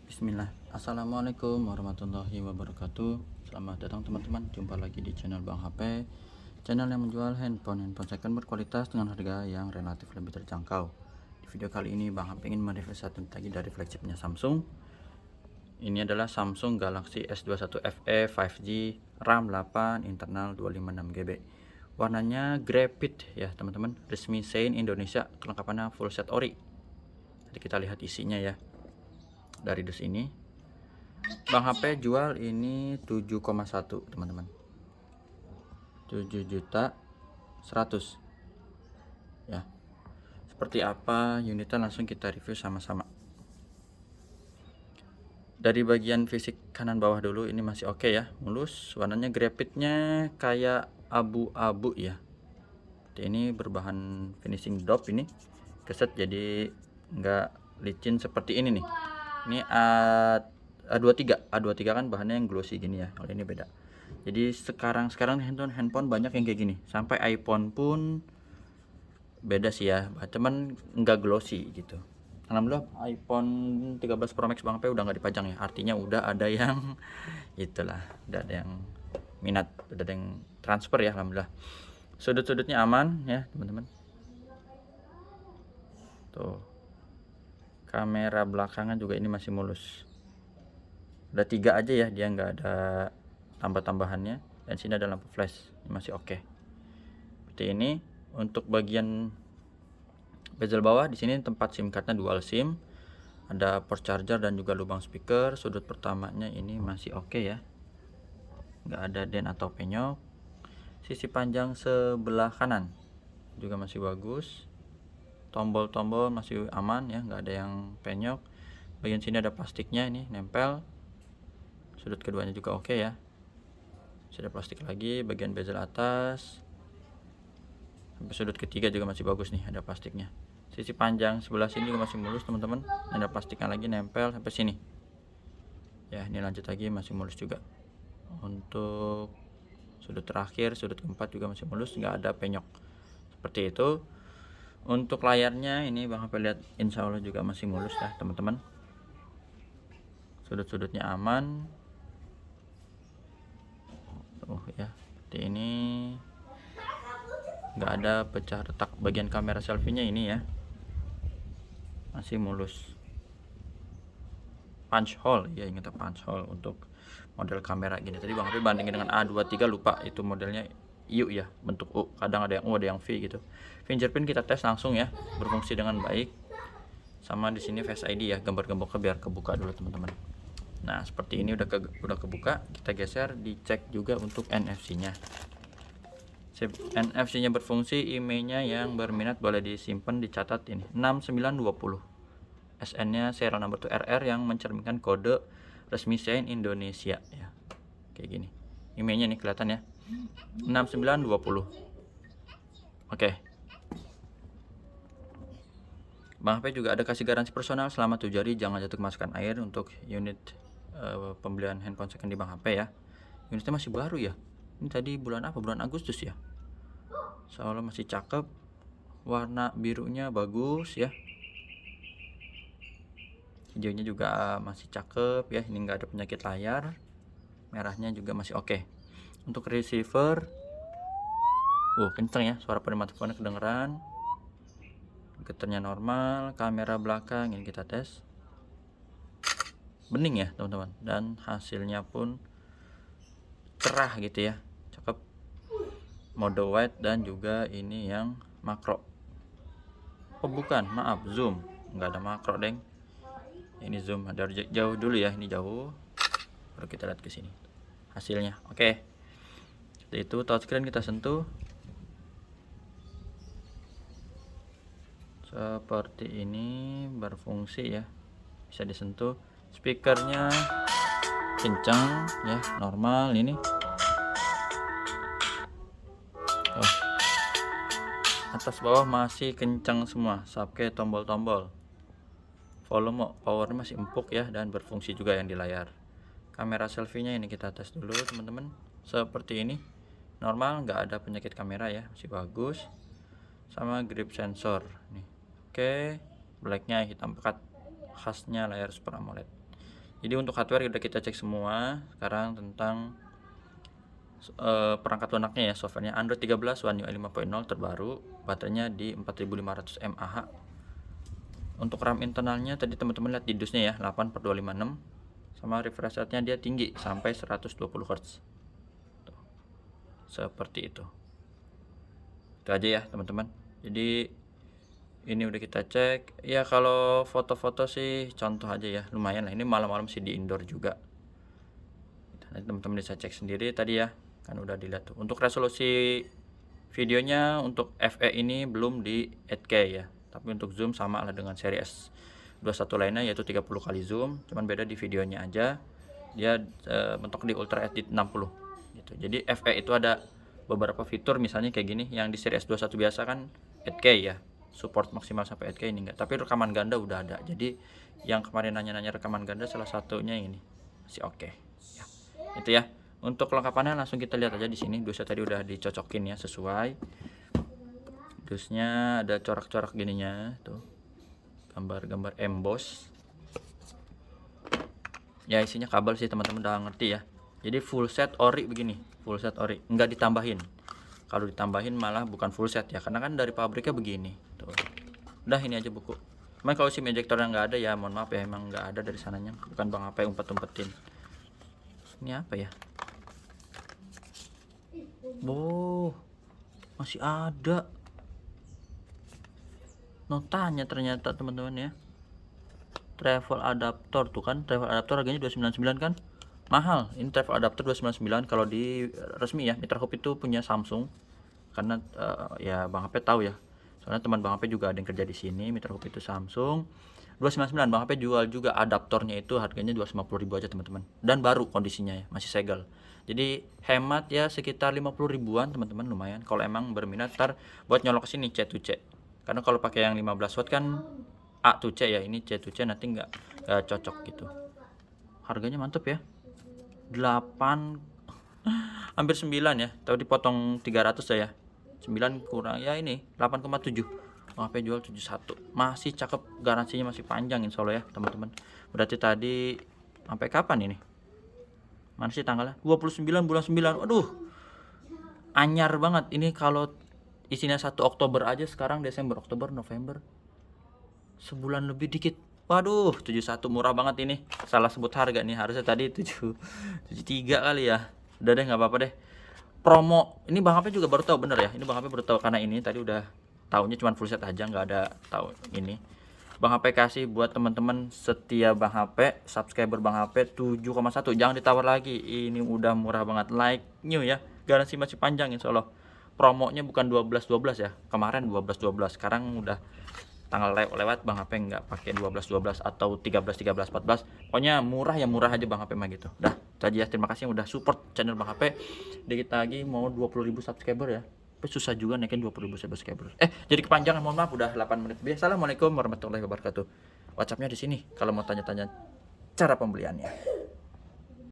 Bismillah. Assalamualaikum warahmatullahi wabarakatuh. Selamat datang teman-teman. Jumpa lagi di channel Bang HP, channel yang menjual handphone second berkualitas dengan harga yang relatif lebih terjangkau. Di video kali ini Bang HP ingin mereview satu lagi dari flagshipnya Samsung. Ini adalah Samsung Galaxy S21 FE 5G, RAM 8, internal 256 GB. Warnanya graphite ya teman-teman, resmi Sein Indonesia, kelengkapannya full set ori. Jadi kita lihat isinya ya. Dari dus ini Bang HP jual ini 7,1 teman-teman, 7.100.000 ya. Seperti apa unitnya langsung kita review sama-sama. Dari bagian fisik kanan bawah dulu, ini masih oke ya, mulus. Warnanya graphite-nya kayak abu-abu ya. Ini berbahan finishing dop, ini keset jadi nggak licin seperti ini nih. Ini A23 kan bahannya yang glossy gini ya. Kalau ini beda. Jadi sekarang handphone banyak yang kayak gini. Sampai iPhone pun beda sih ya. Cuman nggak glossy gitu. Alhamdulillah iPhone 13 Pro Max Bang P udah nggak dipajang ya. Artinya udah ada yang itulah, udah ada yang minat, udah ada yang transfer ya, alhamdulillah. Sudut-sudutnya aman ya teman-teman. Tuh, kamera belakangan juga ini masih mulus. Ada 3 aja ya, dia nggak ada tambah-tambahannya. Dan sini ada lampu flash, ini masih oke. Seperti ini. Untuk bagian bezel bawah, di sini tempat SIM cardnya dual SIM. Ada port charger dan juga lubang speaker. Sudut pertamanya ini masih oke ya, nggak ada dent atau penyok. Sisi panjang sebelah kanan juga masih bagus. Tombol-tombol masih aman ya, nggak ada yang penyok. Bagian sini ada plastiknya, ini nempel. Sudut keduanya juga oke ya. Sudah plastik lagi. Bagian bezel atas sampai sudut ketiga juga masih bagus nih, ada plastiknya. Sisi panjang sebelah sini juga masih mulus teman-teman. Ada plastiknya lagi nempel sampai sini. Ya, ini lanjut lagi masih mulus juga. Untuk sudut terakhir, sudut keempat juga masih mulus, nggak ada penyok. Seperti itu. Untuk layarnya ini Bang HP lihat insya Allah juga masih mulus ya teman-teman. Sudut-sudutnya aman. Ya, seperti ini. Nggak ada pecah retak. Bagian kamera selfie-nya ini ya masih mulus. Punch hole ya, ingat punch hole untuk model kamera gini. Tadi Bang HP bandingin dengan A23, lupa itu modelnya U ya, bentuk U. Kadang ada yang U, ada yang V gitu. Fingerprint kita tes langsung ya, berfungsi dengan baik. Sama di sini Face ID ya, gambar-gambarnya biar kebuka dulu teman-teman. Nah, seperti ini udah kebuka. Kita geser, dicek juga untuk NFC-nya. NFC-nya berfungsi, IMEI-nya yang berminat boleh disimpan, dicatat ini 6920. SN-nya serial number to RR yang mencerminkan kode resmi Sein Indonesia ya. Kayak gini. IMEI-nya nih kelihatan ya. 6920. Oke. Bang HP juga ada kasih garansi personal selama 7 hari, jangan jatuh kemasukan air untuk unit pembelian handphone second di Bang HP ya. Unitnya masih baru ya. Ini tadi bulan apa? Bulan Agustus ya. Soalnya masih cakep. Warna birunya bagus ya. Hijaunya juga masih cakep ya. Ini nggak ada penyakit layar. Merahnya juga masih oke. Untuk receiver, kenceng ya, suara pada teleponnya kedengeran. Getarnya normal. Kamera belakang ini kita tes, bening ya teman-teman, dan hasilnya pun cerah gitu ya, cakep. Mode wide dan juga ini yang makro. Bukan, maaf, zoom, nggak ada makro deng. Ini zoom dari jauh dulu ya, ini jauh, baru kita lihat ke sini hasilnya. Oke. Seperti itu. Touchscreen kita sentuh seperti ini, berfungsi ya, bisa disentuh. Speakernya kencang ya, normal ini. Atas bawah masih kencang semua, sampai tombol-tombol. Volume powernya masih empuk ya, dan berfungsi juga yang di layar. Kamera selfie-nya ini kita tes dulu teman-teman. Seperti ini, normal, nggak ada penyakit kamera ya, masih bagus. Sama grip sensor nih. Oke, blacknya hitam pekat, khasnya layar Super AMOLED. Jadi untuk hardware udah kita cek semua. Sekarang tentang perangkat lunaknya ya, softwarenya Android 13 One UI 5.0 terbaru, baterainya di 4500 mAh. Untuk RAM internalnya tadi teman-teman lihat di dusnya ya, 8/256, sama refresh rate-nya dia tinggi sampai 120 Hz. Tuh, seperti itu. Itu aja ya teman-teman. Jadi ini udah kita cek ya. Kalau foto-foto sih contoh aja ya, lumayan lah. Ini malam-malam sih di indoor juga. Nanti teman-teman bisa cek sendiri tadi ya, kan udah dilihat tuh. Untuk resolusi videonya untuk FE ini belum di 8K ya, tapi untuk zoom sama lah dengan seri S21 lainnya, yaitu 30 kali zoom, cuman beda di videonya aja. Dia mentok di Ultra HD 60 gitu. Jadi FE itu ada beberapa fitur, misalnya kayak gini, yang di seri S21 biasa kan 8K ya, support maksimal sampai 8K, ini enggak. Tapi rekaman ganda udah ada. Jadi yang kemarin nanya-nanya rekaman ganda, salah satunya ini masih oke. Ya, itu ya. Untuk kelengkapannya langsung kita lihat aja di sini. Dusnya tadi udah dicocokin ya sesuai. Dusnya ada corak-corak gininya tuh. Gambar-gambar emboss. Ya isinya kabel sih teman-teman udah ngerti ya. Jadi full set ori begini, full set ori, nggak ditambahin. Kalau ditambahin malah bukan full set ya, karena kan dari pabriknya begini. Tuh. Udah ini aja buku. Cuman kalau SIM ejectornya nggak ada ya mohon maaf ya, emang nggak ada dari sananya. Bukan Bang HP umpet-umpetin. Ini apa ya? Oh, masih ada notanya ternyata teman-teman ya. Travel adapter tuh kan, travel adapter harganya 299 kan, mahal. Ini travel adapter 299 kalau di resmi ya. Mitra Hub itu punya Samsung, karena ya Bang HP tahu ya, soalnya teman Bang HP juga ada yang kerja di sini. Mitra Hub itu Samsung 299. Bang HP jual juga adaptornya itu harganya 250.000 aja teman-teman, dan baru kondisinya ya, masih segel. Jadi hemat ya sekitar 50 ribuan teman-teman, lumayan kalau emang berminat ntar buat nyolok ke sini C to C. Karena kalau pakai yang 15 watt kan A to C ya, ini C to C nanti nggak cocok gitu. Harganya mantep ya, 8 hampir 9 ya, tapi dipotong 300 ya. 9 kurang ya, ini 8,7. HP jual 71, masih cakep, garansinya masih panjang insya Allah ya teman-teman. Berarti tadi sampai kapan ini? Mana sih tanggalnya? 29 bulan 9. Waduh, anyar banget ini. Kalau isinya 1 Oktober aja, sekarang Desember, Oktober, November, sebulan lebih dikit. Waduh, 71 murah banget ini. Salah sebut harga nih, harusnya tadi 73 kali ya. Udah deh, nggak apa-apa deh. Promo ini Bang HP juga baru tahu, bener ya. Ini Bang HP baru tahu, karena ini tadi udah taunya cuma full set aja, nggak ada tahu ini. Bang HP kasih buat teman-teman setia Bang HP, subscriber Bang HP 7,1. Jangan ditawar lagi. Ini udah murah banget. Like new ya. Garansi masih panjang insya Allah. Promonya bukan 12-12 ya. Kemarin 12-12. Sekarang udah tanggal lewat Bang HP nggak pakai 12-12 atau 13-13, 14. Pokoknya murah ya, murah aja Bang HP mah gitu. Dah, jadi ya, terima kasih yang udah support channel Bang HP. Dikit lagi mau 20.000 subscriber ya. Tapi susah juga naikin 20.000 subscriber. Jadi kepanjangan, mohon maaf udah 8 menit lebih. Assalamualaikum warahmatullahi wabarakatuh. WhatsApp-nya di sini kalau mau tanya-tanya cara pembeliannya.